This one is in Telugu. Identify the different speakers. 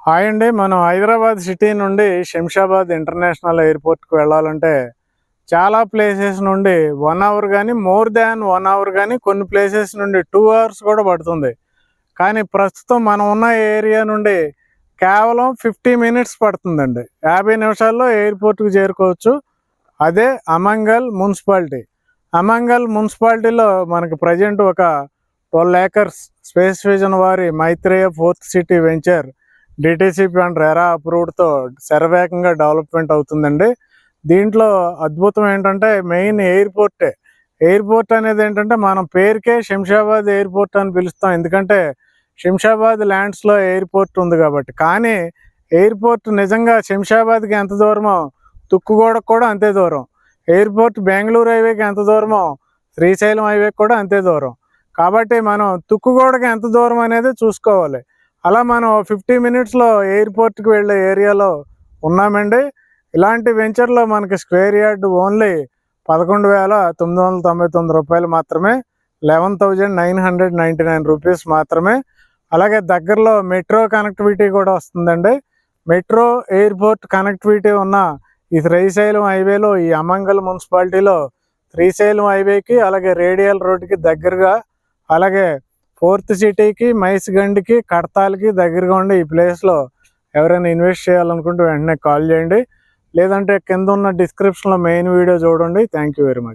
Speaker 1: హాయ్ అండి. మనం హైదరాబాద్ సిటీ నుండి శంషాబాద్ ఇంటర్నేషనల్ ఎయిర్పోర్ట్‌కి వెళ్ళాలంటే చాలా ప్లేసెస్ నుండి 1 అవర్ గానీ, మోర్ దాన్ 1 అవర్ గానీ, కొన్ని ప్లేసెస్ నుండి 2 అవర్స్ కూడా పడుతుంది. కానీ ప్రస్తుతం మనం ఉన్న ఏరియా నుండి కేవలం 50 మినిట్స్ పడుతుందండి. 50 నిమిషాల్లో ఎయిర్పోర్ట్‌కి చేరుకోవచ్చు. అదే అమంగల్ మున్సిపాలిటీ. అమంగల్ మున్సిపాలిటీలో మనకు ప్రెజెంట్ ఒక 12 ఏకర్స్ స్పేస్ విజన్ వారి Maitreya fourth city venture DTCP and RERA అప్రూవ్డ్తో శరవేగంగా డెవలప్మెంట్ అవుతుందండి. దీంట్లో అద్భుతం ఏంటంటే మెయిన్ ఎయిర్పోర్టే. ఎయిర్పోర్ట్ అనేది ఏంటంటే మనం పేరుకే శంషాబాద్ ఎయిర్పోర్ట్ అని పిలుస్తాం. ఎందుకంటే శంషాబాద్ ల్యాండ్స్లో ఎయిర్పోర్ట్ ఉంది కాబట్టి. కానీ ఎయిర్పోర్ట్ నిజంగా శంషాబాద్కి ఎంత దూరమో తుక్కుగూడకు కూడా అంతే దూరం. ఎయిర్పోర్ట్ బెంగళూరు హైవేకి ఎంత దూరమో శ్రీశైలం హైవేకి కూడా అంతే దూరం. కాబట్టి మనం తుక్కుగూడకి ఎంత దూరం అనేది చూసుకోవాలి. అలా మనం 50 మినిట్స్లో ఎయిర్పోర్ట్కి వెళ్ళే ఏరియాలో ఉన్నామండి. ఇలాంటి వెంచర్లో మనకి స్క్వేర్ యార్డ్ ఓన్లీ 11,999 రూపాయలు మాత్రమే, 11,999 రూపీస్ మాత్రమే. అలాగే దగ్గరలో మెట్రో కనెక్టివిటీ కూడా వస్తుందండి. మెట్రో ఎయిర్పోర్ట్ కనెక్టివిటీ ఉన్న ఈ శ్రీశైలం హైవేలో, ఈ అమంగల్ మున్సిపాలిటీలో శ్రీశైలం హైవేకి అలాగే రేడియల్ రోడ్డుకి దగ్గరగా, అలాగే ఫోర్త్ సిటీకి, మైస్గండ్కి, కడతాల్కి దగ్గరగా ఉండే ఈ ప్లేస్లో ఎవరైనా ఇన్వెస్ట్ చేయాలనుకుంటే వెంటనే కాల్ చేయండి. లేదంటే కింద ఉన్న డిస్క్రిప్షన్లో మెయిన్ వీడియో చూడండి. Thank you very much.